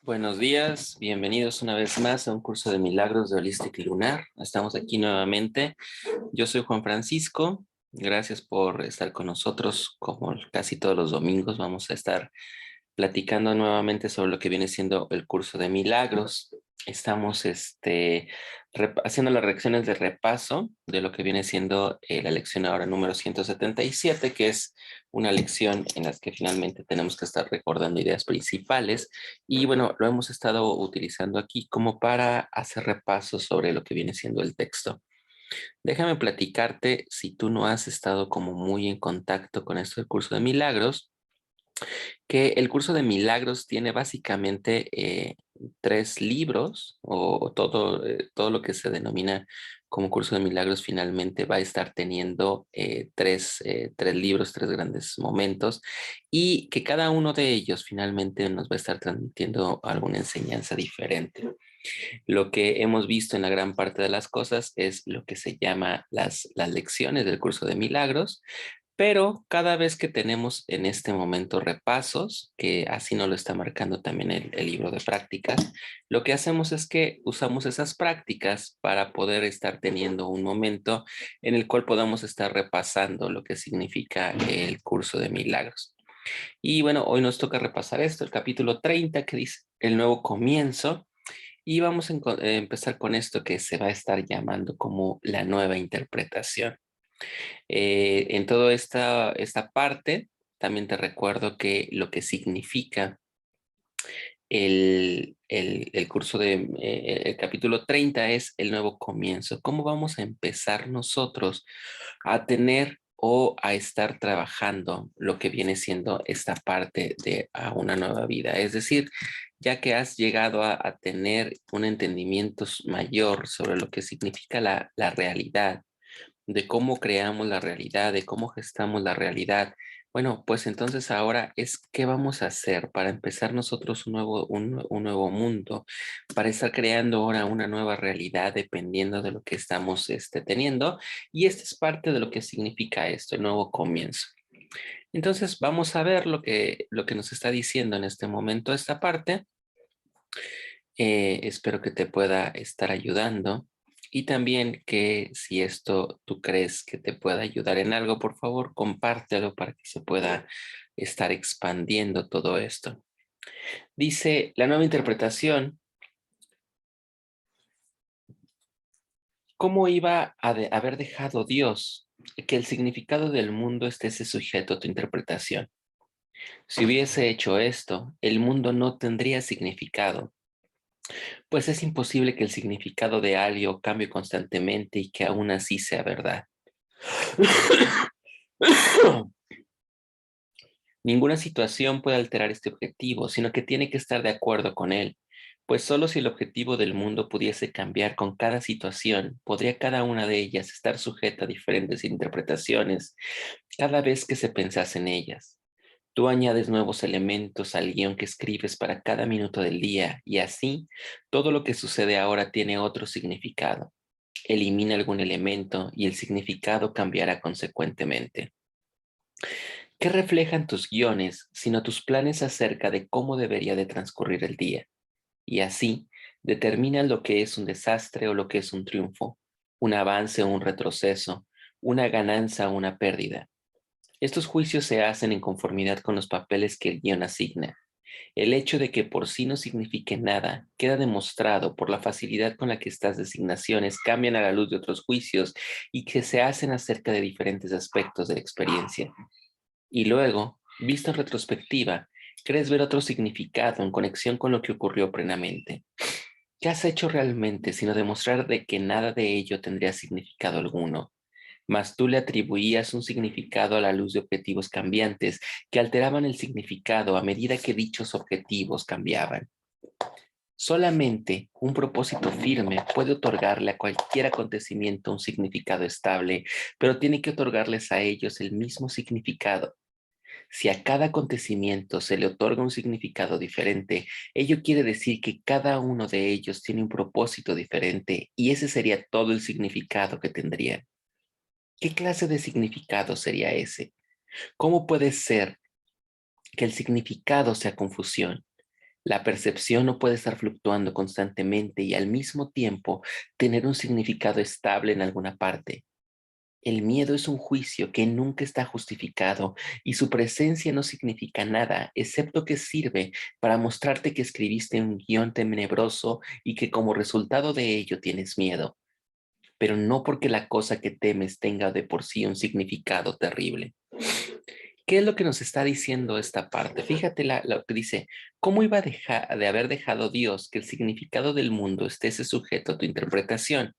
Buenos días, bienvenidos una vez más a un curso de milagros de Holistic Lunar. Estamos aquí nuevamente. Yo soy Juan Francisco. Gracias por estar con nosotros. Como casi todos los domingos, vamos a estar platicando nuevamente sobre lo que viene siendo el curso de milagros. Estamos haciendo las lecciones de repaso de lo que viene siendo la lección ahora número 177, que es una lección en la que finalmente tenemos que estar recordando ideas principales. Y bueno, lo hemos estado utilizando aquí como para hacer repaso sobre lo que viene siendo el texto. Déjame platicarte, si tú no has estado como muy en contacto con esto del curso de milagros, que el curso de milagros tiene básicamente tres libros o todo lo que se denomina como curso de milagros finalmente va a estar teniendo tres libros, tres grandes momentos, y que cada uno de ellos finalmente nos va a estar transmitiendo alguna enseñanza diferente. Lo que hemos visto en la gran parte de las cosas es lo que se llama las lecciones del curso de milagros, pero cada vez que tenemos en este momento repasos, que así nos lo está marcando también el libro de prácticas, lo que hacemos es que usamos esas prácticas para poder estar teniendo un momento en el cual podamos estar repasando lo que significa el curso de milagros. Y bueno, hoy nos toca repasar esto, el capítulo 30 que dice el nuevo comienzo, y vamos a empezar con esto que se va a estar llamando como la nueva interpretación. En toda esta parte, también te recuerdo que lo que significa el curso el capítulo 30 es el nuevo comienzo. ¿Cómo vamos a empezar nosotros a tener o a estar trabajando lo que viene siendo esta parte de a una nueva vida? Es decir, ya que has llegado a tener un entendimiento mayor sobre lo que significa la realidad, de cómo creamos la realidad, de cómo gestamos la realidad. Bueno, pues entonces ahora es qué vamos a hacer para empezar nosotros un nuevo mundo, para estar creando ahora una nueva realidad dependiendo de lo que estamos teniendo. Y esta es parte de lo que significa esto, el nuevo comienzo. Entonces vamos a ver lo que nos está diciendo en este momento esta parte. Espero que te pueda estar ayudando. Y también que si esto tú crees que te pueda ayudar en algo, por favor, compártelo para que se pueda estar expandiendo todo esto. Dice la nueva interpretación: ¿cómo iba a haber dejado Dios que el significado del mundo esté sujeto a tu interpretación? Si hubiese hecho esto, el mundo no tendría significado, pues es imposible que el significado de algo cambie constantemente y que aún así sea verdad. Ninguna situación puede alterar este objetivo, sino que tiene que estar de acuerdo con él, pues solo si el objetivo del mundo pudiese cambiar con cada situación, podría cada una de ellas estar sujeta a diferentes interpretaciones cada vez que se pensase en ellas. Tú añades nuevos elementos al guión que escribes para cada minuto del día, y así todo lo que sucede ahora tiene otro significado. Elimina algún elemento y el significado cambiará consecuentemente. ¿Qué reflejan tus guiones, sino tus planes acerca de cómo debería de transcurrir el día? Y así, determinan lo que es un desastre o lo que es un triunfo, un avance o un retroceso, una ganancia o una pérdida. Estos juicios se hacen en conformidad con los papeles que el guión asigna. El hecho de que por sí no signifique nada queda demostrado por la facilidad con la que estas designaciones cambian a la luz de otros juicios y que se hacen acerca de diferentes aspectos de la experiencia. Y luego, visto en retrospectiva, crees ver otro significado en conexión con lo que ocurrió plenamente. ¿Qué has hecho realmente sino demostrar de que nada de ello tendría significado alguno? Mas tú le atribuías un significado a la luz de objetivos cambiantes que alteraban el significado a medida que dichos objetivos cambiaban. Solamente un propósito firme puede otorgarle a cualquier acontecimiento un significado estable, pero tiene que otorgarles a ellos el mismo significado. Si a cada acontecimiento se le otorga un significado diferente, ello quiere decir que cada uno de ellos tiene un propósito diferente y ese sería todo el significado que tendrían. ¿Qué clase de significado sería ese? ¿Cómo puede ser que el significado sea confusión? La percepción no puede estar fluctuando constantemente y al mismo tiempo tener un significado estable en alguna parte. El miedo es un juicio que nunca está justificado y su presencia no significa nada, excepto que sirve para mostrarte que escribiste un guión tenebroso y que como resultado de ello tienes miedo, pero no porque la cosa que temes tenga de por sí un significado terrible. ¿Qué es lo que nos está diciendo esta parte? Fíjate lo que dice, ¿cómo iba de haber dejado Dios que el significado del mundo esté sujeto a tu interpretación?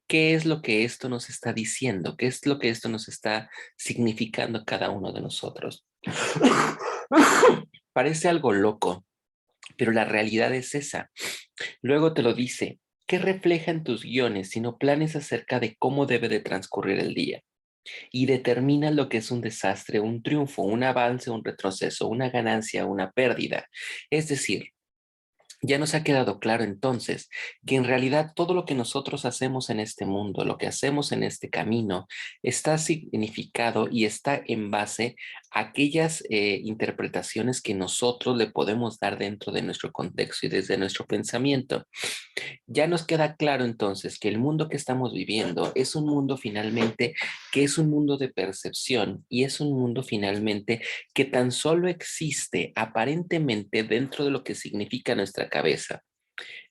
¿Qué es lo que esto nos está diciendo? ¿Qué es lo que esto nos está significando a cada uno de nosotros? Parece algo loco, pero la realidad es esa. Luego te lo dice, ¿qué reflejan tus guiones sino planes acerca de cómo debe de transcurrir el día? Y determina lo que es un desastre, un triunfo, un avance, un retroceso, una ganancia, una pérdida. Es decir, ya nos ha quedado claro entonces que en realidad todo lo que nosotros hacemos en este mundo, lo que hacemos en este camino, está significado y está en base a aquellas interpretaciones que nosotros le podemos dar dentro de nuestro contexto y desde nuestro pensamiento. Ya nos queda claro entonces que el mundo que estamos viviendo es un mundo finalmente que es un mundo de percepción y es un mundo finalmente que tan solo existe aparentemente dentro de lo que significa nuestra cabeza.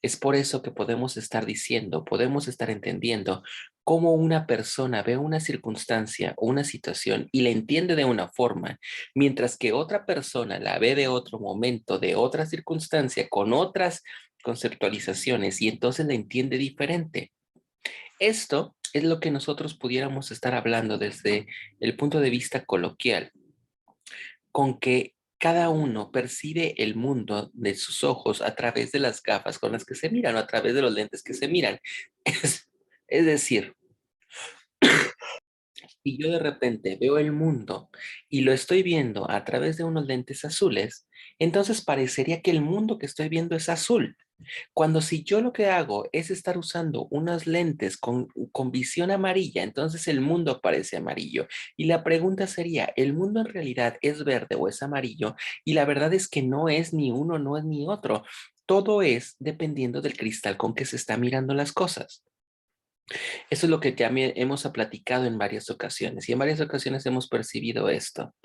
Es por eso que podemos estar diciendo, podemos estar entendiendo cómo una persona ve una circunstancia o una situación y la entiende de una forma, mientras que otra persona la ve de otro momento, de otra circunstancia, con otras conceptualizaciones y entonces la entiende diferente. Esto es lo que nosotros pudiéramos estar hablando desde el punto de vista coloquial, con que cada uno percibe el mundo de sus ojos a través de las gafas con las que se miran o a través de los lentes que se miran. Es decir, si yo de repente veo el mundo y lo estoy viendo a través de unos lentes azules, entonces parecería que el mundo que estoy viendo es azul. Cuando si yo lo que hago es estar usando unas lentes con visión amarilla, entonces el mundo parece amarillo. Y la pregunta sería, ¿el mundo en realidad es verde o es amarillo? Y la verdad es que no es ni uno, no es ni otro. Todo es dependiendo del cristal con que se está mirando las cosas. Eso es lo que también hemos platicado en varias ocasiones y en varias ocasiones hemos percibido esto.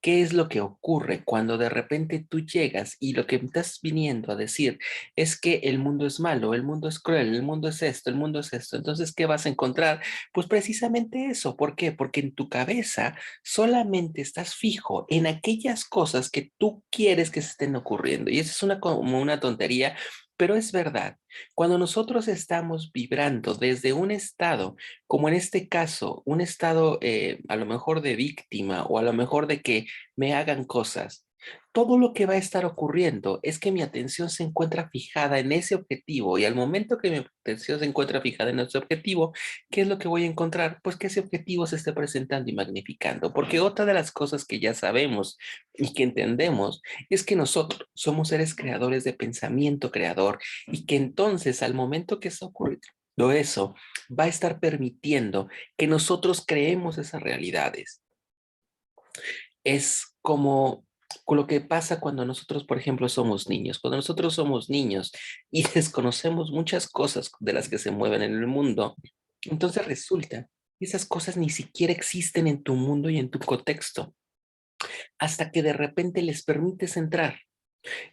¿Qué es lo que ocurre cuando de repente tú llegas y lo que estás viniendo a decir es que el mundo es malo, el mundo es cruel, el mundo es esto, el mundo es esto? Entonces, ¿qué vas a encontrar? Pues precisamente eso. ¿Por qué? Porque en tu cabeza solamente estás fijo en aquellas cosas que tú quieres que se estén ocurriendo. Y eso es como una tontería, pero es verdad. Cuando nosotros estamos vibrando desde un estado, como en este caso, un estado a lo mejor de víctima o a lo mejor de que me hagan cosas. Todo lo que va a estar ocurriendo es que mi atención se encuentra fijada en ese objetivo y al momento que mi atención se encuentra fijada en ese objetivo, ¿qué es lo que voy a encontrar? Pues que ese objetivo se esté presentando y magnificando, porque otra de las cosas que ya sabemos y que entendemos es que nosotros somos seres creadores de pensamiento creador y que entonces al momento que está ocurriendo eso, va a estar permitiendo que nosotros creemos esas realidades. Es como con lo que pasa cuando nosotros, por ejemplo, somos niños. Cuando nosotros somos niños y desconocemos muchas cosas de las que se mueven en el mundo, entonces resulta que esas cosas ni siquiera existen en tu mundo y en tu contexto, hasta que de repente les permites entrar.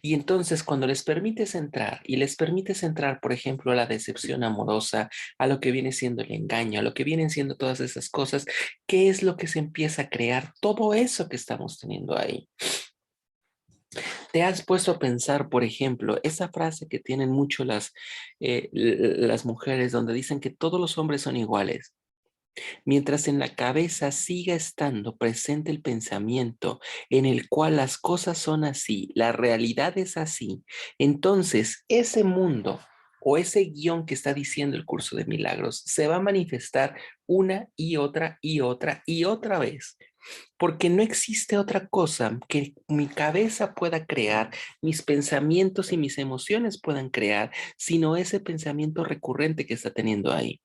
Y entonces cuando les permites entrar y les permites entrar, por ejemplo, a la decepción amorosa, a lo que viene siendo el engaño, a lo que vienen siendo todas esas cosas, ¿qué es lo que se empieza a crear? Todo eso que estamos teniendo ahí. ¿Te has puesto a pensar, por ejemplo, esa frase que tienen mucho las mujeres donde dicen que todos los hombres son iguales? Mientras en la cabeza siga estando presente el pensamiento en el cual las cosas son así, la realidad es así, entonces ese mundo o ese guión que está diciendo el curso de milagros se va a manifestar una y otra y otra y otra vez, porque no existe otra cosa que mi cabeza pueda crear, mis pensamientos y mis emociones puedan crear, sino ese pensamiento recurrente que está teniendo ahí.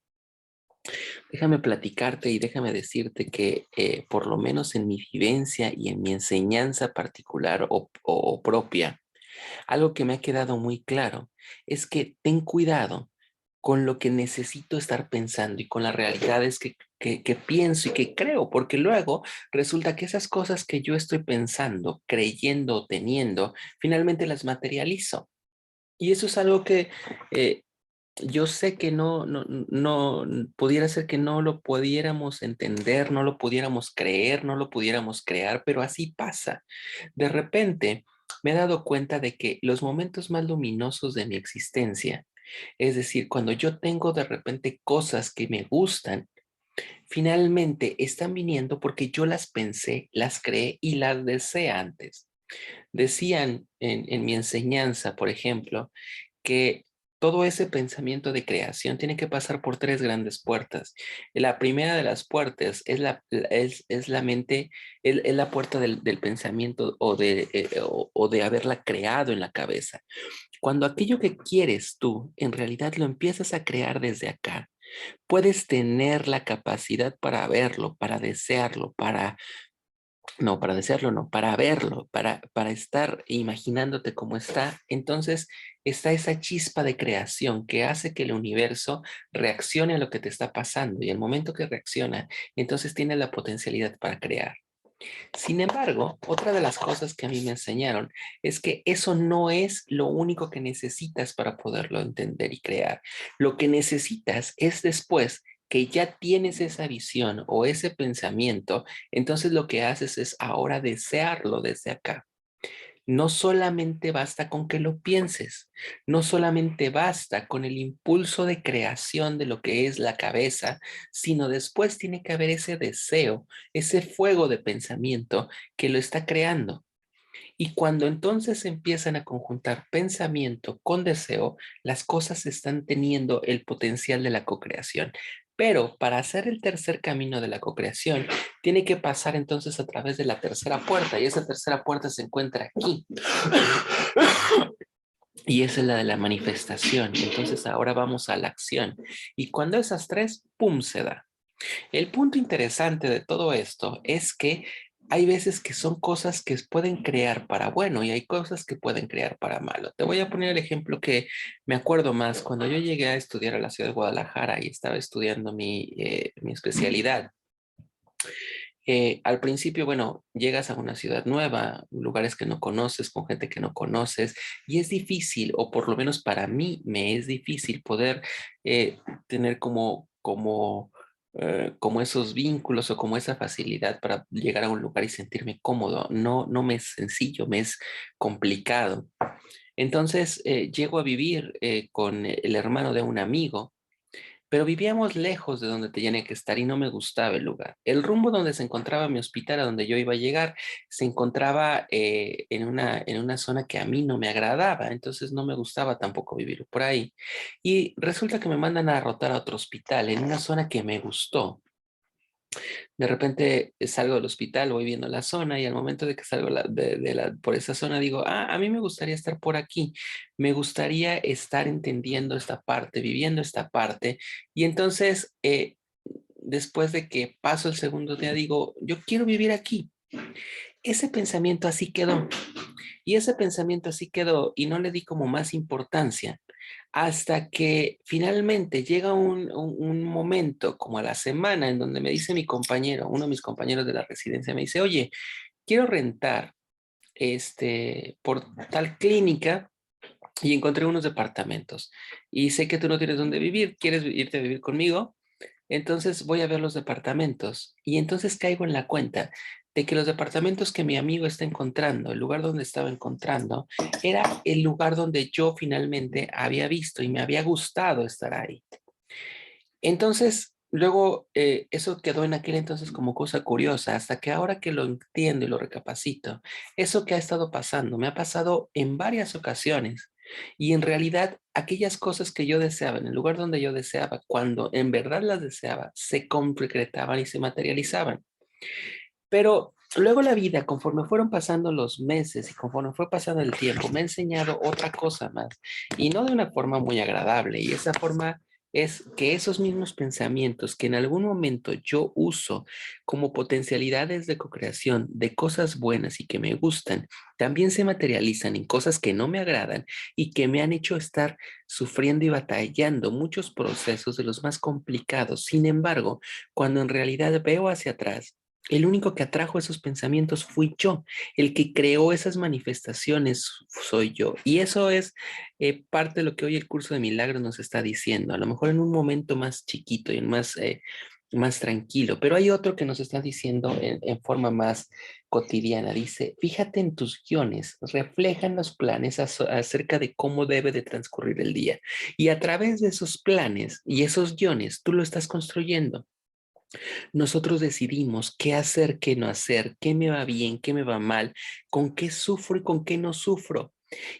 Déjame platicarte y déjame decirte que por lo menos en mi vivencia y en mi enseñanza particular o propia, Algo que me ha quedado muy claro es que ten cuidado con lo que necesito estar pensando y con las realidades que pienso y que creo, porque luego resulta que esas cosas que yo estoy pensando, creyendo o teniendo, finalmente las materializo. Y eso es algo que eh, yo sé que pudiera ser que no lo pudiéramos entender, no lo pudiéramos creer, no lo pudiéramos crear, pero así pasa. De repente me he dado cuenta de que los momentos más luminosos de mi existencia, es decir, cuando yo tengo de repente cosas que me gustan, finalmente están viniendo porque yo las pensé, las creé y las deseé antes. Decían en mi enseñanza, por ejemplo, que todo ese pensamiento de creación tiene que pasar por tres grandes puertas. La primera de las puertas es la mente, es la puerta del pensamiento o de haberla creado en la cabeza. Cuando aquello que quieres tú en realidad lo empiezas a crear desde acá, puedes tener la capacidad para verlo, para desearlo, para desearlo, no, para verlo, para estar imaginándote cómo está. Entonces está esa chispa de creación que hace que el universo reaccione a lo que te está pasando y el momento que reacciona, entonces tiene la potencialidad para crear. Sin embargo, otra de las cosas que a mí me enseñaron es que eso no es lo único que necesitas para poderlo entender y crear. Lo que necesitas es después que ya tienes esa visión o ese pensamiento, entonces lo que haces es ahora desearlo desde acá. No solamente basta con que lo pienses, no solamente basta con el impulso de creación de lo que es la cabeza, sino después tiene que haber ese deseo, ese fuego de pensamiento que lo está creando. Y cuando entonces empiezan a conjuntar pensamiento con deseo, las cosas están teniendo el potencial de la cocreación. Pero para hacer el tercer camino de la cocreación, tiene que pasar entonces a través de la tercera puerta, y esa tercera puerta se encuentra aquí. Y esa es la de la manifestación. Entonces ahora vamos a la acción. Y cuando esas tres, ¡pum!, se da. El punto interesante de todo esto es que hay veces que son cosas que pueden crear para bueno y hay cosas que pueden crear para malo. Te voy a poner el ejemplo que me acuerdo más cuando yo llegué a estudiar a la ciudad de Guadalajara y estaba estudiando mi especialidad. Al principio, bueno, llegas a una ciudad nueva, lugares que no conoces, con gente que no conoces, y es difícil, o por lo menos para mí me es difícil poder tener como esos vínculos o como esa facilidad para llegar a un lugar y sentirme cómodo. No, no me es sencillo, me es complicado. Entonces, llego a vivir con el hermano de un amigo, pero vivíamos lejos de donde tenía que estar y no me gustaba el lugar. El rumbo donde se encontraba mi hospital, a donde yo iba a llegar, se encontraba en una zona que a mí no me agradaba, entonces no me gustaba tampoco vivir por ahí. Y resulta que me mandan a rotar a otro hospital en una zona que me gustó. De repente salgo del hospital, voy viendo la zona y al momento de que salgo por esa zona digo, a mí me gustaría estar por aquí, me gustaría estar entendiendo esta parte, viviendo esta parte. Y entonces, después de que paso el segundo día, digo, yo quiero vivir aquí. Ese pensamiento así quedó. Y ese pensamiento así quedó y no le di como más importancia hasta que finalmente llega un momento como a la semana en donde me dice mi compañero, uno de mis compañeros de la residencia, me dice, oye, quiero rentar por tal clínica y encontré unos departamentos y sé que tú no tienes dónde vivir, ¿quieres irte a vivir conmigo? Entonces voy a ver los departamentos y entonces caigo en la cuenta de que los departamentos que mi amigo está encontrando, el lugar donde estaba encontrando, era el lugar donde yo finalmente había visto y me había gustado estar ahí. Entonces, luego eso quedó en aquel entonces como cosa curiosa, hasta que ahora que lo entiendo y lo recapacito, eso que ha estado pasando, me ha pasado en varias ocasiones. Y en realidad, aquellas cosas que yo deseaba, en el lugar donde yo deseaba, cuando en verdad las deseaba, se concretaban y se materializaban. Pero luego la vida, conforme fueron pasando los meses y conforme fue pasando el tiempo, me ha enseñado otra cosa más. Y no de una forma muy agradable. Y esa forma es que esos mismos pensamientos que en algún momento yo uso como potencialidades de co-creación de cosas buenas y que me gustan, también se materializan en cosas que no me agradan y que me han hecho estar sufriendo y batallando muchos procesos de los más complicados. Sin embargo, cuando en realidad veo hacia atrás, el único que atrajo esos pensamientos fui yo, el que creó esas manifestaciones soy yo. Y eso es parte de lo que hoy el curso de milagros nos está diciendo, a lo mejor en un momento más chiquito y más tranquilo, pero hay otro que nos está diciendo en forma más cotidiana. Dice, fíjate en tus guiones, reflejan los planes acerca de cómo debe de transcurrir el día. Y a través de esos planes y esos guiones, tú lo estás construyendo. Nosotros decidimos qué hacer, qué no hacer, qué me va bien, qué me va mal, con qué sufro y con qué no sufro.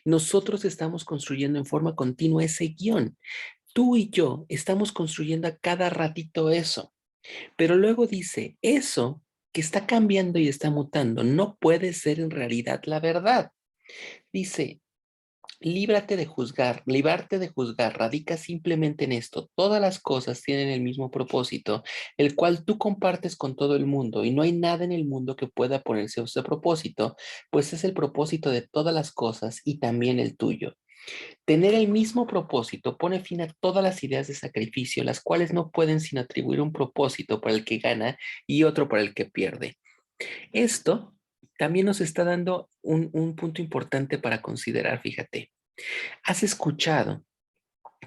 Nosotros estamos construyendo en forma continua ese guión. Tú y yo estamos construyendo a cada ratito eso, pero luego dice, eso que está cambiando y está mutando no puede ser en realidad la verdad. Dice, librarte de juzgar radica simplemente en esto. Todas las cosas tienen el mismo propósito, el cual tú compartes con todo el mundo y no hay nada en el mundo que pueda ponerse a ese propósito, pues es el propósito de todas las cosas y también el tuyo. Tener el mismo propósito pone fin a todas las ideas de sacrificio, las cuales no pueden sin atribuir un propósito para el que gana y otro para el que pierde. Esto también nos está dando un punto importante para considerar, fíjate. ¿Has escuchado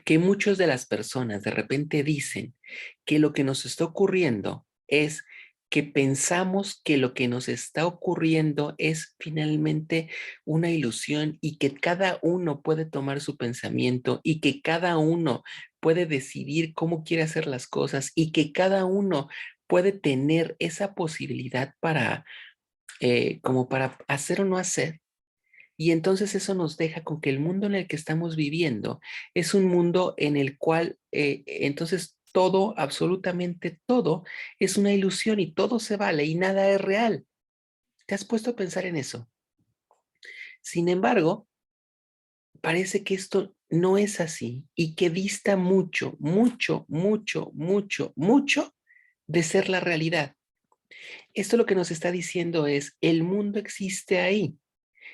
que muchas de las personas de repente dicen que lo que nos está ocurriendo es que pensamos que lo que nos está ocurriendo es finalmente una ilusión y que cada uno puede tomar su pensamiento y que cada uno puede decidir cómo quiere hacer las cosas y que cada uno puede tener esa posibilidad para, como para hacer o no hacer? Y entonces eso nos deja con que el mundo en el que estamos viviendo es un mundo en el cual entonces todo, absolutamente todo, es una ilusión y todo se vale y nada es real. ¿Te has puesto a pensar en eso? Sin embargo, parece que esto no es así y que dista mucho, mucho, mucho, mucho, mucho de ser la realidad. Esto lo que nos está diciendo es, el mundo existe ahí.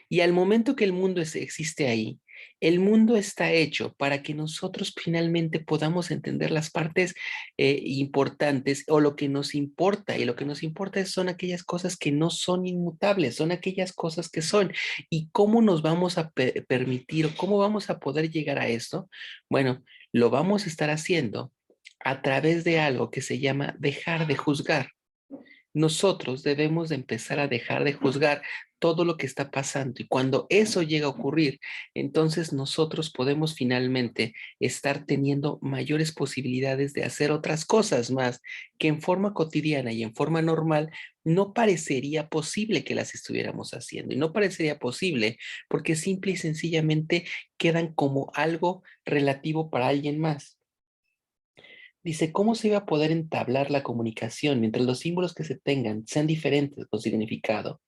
Y al momento que el mundo existe ahí, el mundo está hecho para que nosotros finalmente podamos entender las partes importantes o lo que nos importa. Y lo que nos importa son aquellas cosas que no son inmutables, son aquellas cosas que son. ¿Y cómo nos vamos a permitir o cómo vamos a poder llegar a esto? Bueno, lo vamos a estar haciendo a través de algo que se llama dejar de juzgar. Nosotros debemos de empezar a dejar de juzgar todo lo que está pasando y cuando eso llega a ocurrir, entonces nosotros podemos finalmente estar teniendo mayores posibilidades de hacer otras cosas más que en forma cotidiana y en forma normal no parecería posible que las estuviéramos haciendo y no parecería posible porque simple y sencillamente quedan como algo relativo para alguien más. Dice, ¿cómo se iba a poder entablar la comunicación mientras los símbolos que se tengan sean diferentes con significado?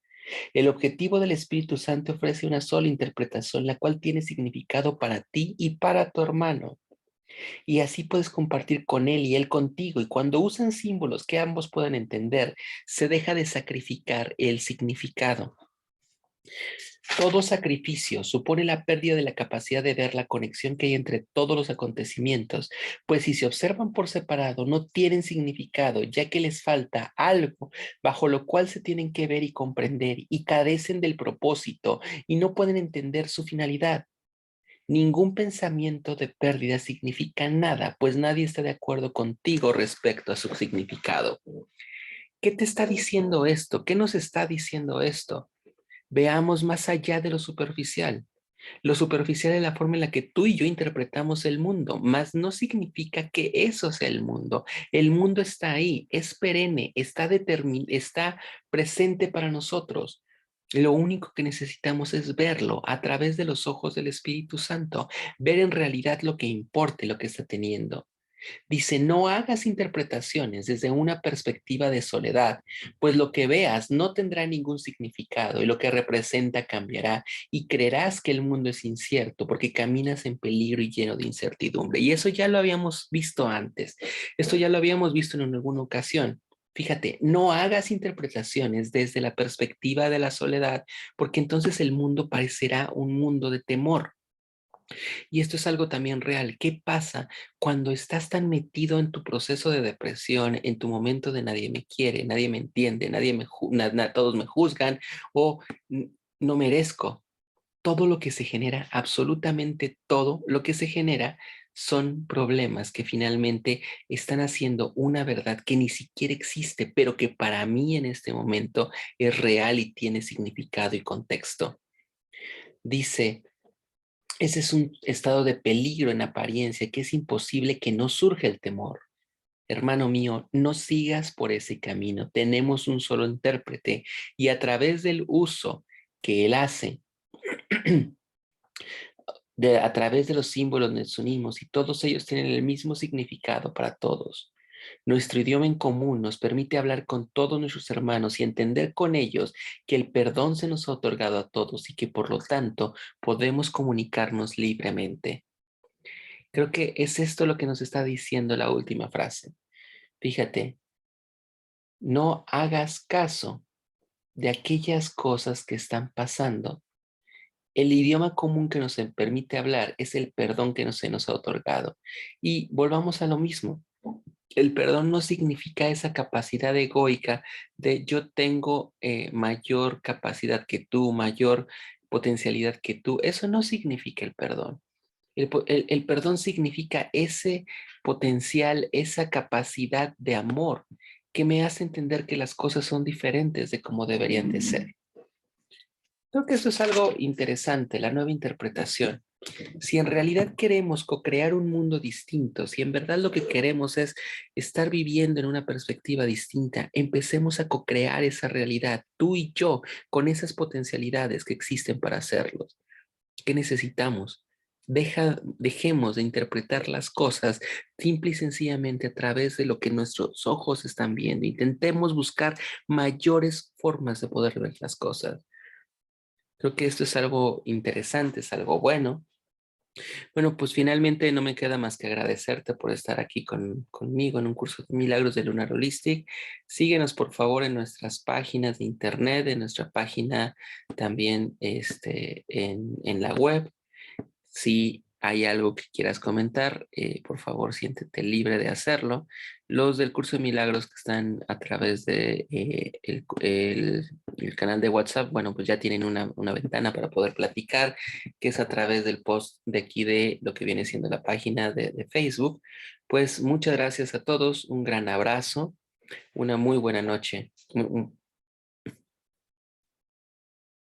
El objetivo del Espíritu Santo ofrece una sola interpretación, la cual tiene significado para ti y para tu hermano. Y así puedes compartir con él y él contigo. Y cuando usan símbolos que ambos puedan entender, se deja de sacrificar el significado. Todo sacrificio supone la pérdida de la capacidad de ver la conexión que hay entre todos los acontecimientos, pues si se observan por separado no tienen significado, ya que les falta algo bajo lo cual se tienen que ver y comprender y carecen del propósito y no pueden entender su finalidad. Ningún pensamiento de pérdida significa nada, pues nadie está de acuerdo contigo respecto a su significado. ¿Qué te está diciendo esto? ¿Qué nos está diciendo esto? Veamos más allá de lo superficial. Lo superficial es la forma en la que tú y yo interpretamos el mundo, mas no significa que eso sea el mundo. El mundo está ahí, es perenne, está presente para nosotros. Lo único que necesitamos es verlo a través de los ojos del Espíritu Santo, ver en realidad lo que importe, lo que está teniendo. Dice, no hagas interpretaciones desde una perspectiva de soledad, pues lo que veas no tendrá ningún significado y lo que representa cambiará y creerás que el mundo es incierto porque caminas en peligro y lleno de incertidumbre. Y eso ya lo habíamos visto antes. Esto ya lo habíamos visto en alguna ocasión. Fíjate, no hagas interpretaciones desde la perspectiva de la soledad, porque entonces el mundo parecerá un mundo de temor. Y esto es algo también real. ¿Qué pasa cuando estás tan metido en tu proceso de depresión, en tu momento de nadie me quiere, nadie me entiende, todos me juzgan o no merezco? Todo lo que se genera, absolutamente todo lo que se genera son problemas que finalmente están haciendo una verdad que ni siquiera existe, pero que para mí en este momento es real y tiene significado y contexto. Dice, ese es un estado de peligro en apariencia que es imposible que no surja el temor. Hermano mío, no sigas por ese camino. Tenemos un solo intérprete y a través del uso que él hace, a través de los símbolos nos unimos y todos ellos tienen el mismo significado para todos. Nuestro idioma en común nos permite hablar con todos nuestros hermanos y entender con ellos que el perdón se nos ha otorgado a todos y que por lo tanto podemos comunicarnos libremente. Creo que es esto lo que nos está diciendo la última frase. Fíjate, no hagas caso de aquellas cosas que están pasando. El idioma común que nos permite hablar es el perdón que se nos ha otorgado. Y volvamos a lo mismo. El perdón no significa esa capacidad egoica de yo tengo mayor capacidad que tú, mayor potencialidad que tú. Eso no significa el perdón. El perdón significa ese potencial, esa capacidad de amor que me hace entender que las cosas son diferentes de como deberían de ser. Creo que eso es algo interesante, la nueva interpretación. Si en realidad queremos co-crear un mundo distinto, si en verdad lo que queremos es estar viviendo en una perspectiva distinta, empecemos a co-crear esa realidad, tú y yo, con esas potencialidades que existen para hacerlo. ¿Qué necesitamos? Dejemos de interpretar las cosas simple y sencillamente a través de lo que nuestros ojos están viendo. Intentemos buscar mayores formas de poder ver las cosas. Creo que esto es algo interesante, es algo bueno. Bueno, pues finalmente no me queda más que agradecerte por estar aquí conmigo en un curso de Milagros de Lunar Holistic. Síguenos por favor en nuestras páginas de internet, en nuestra página también en la web. Si hay algo que quieras comentar, por favor, siéntete libre de hacerlo. Los del curso de milagros que están a través de el canal de WhatsApp, bueno, pues ya tienen una ventana para poder platicar, que es a través del post de aquí de lo que viene siendo la página de Facebook. Pues muchas gracias a todos, un gran abrazo, una muy buena noche.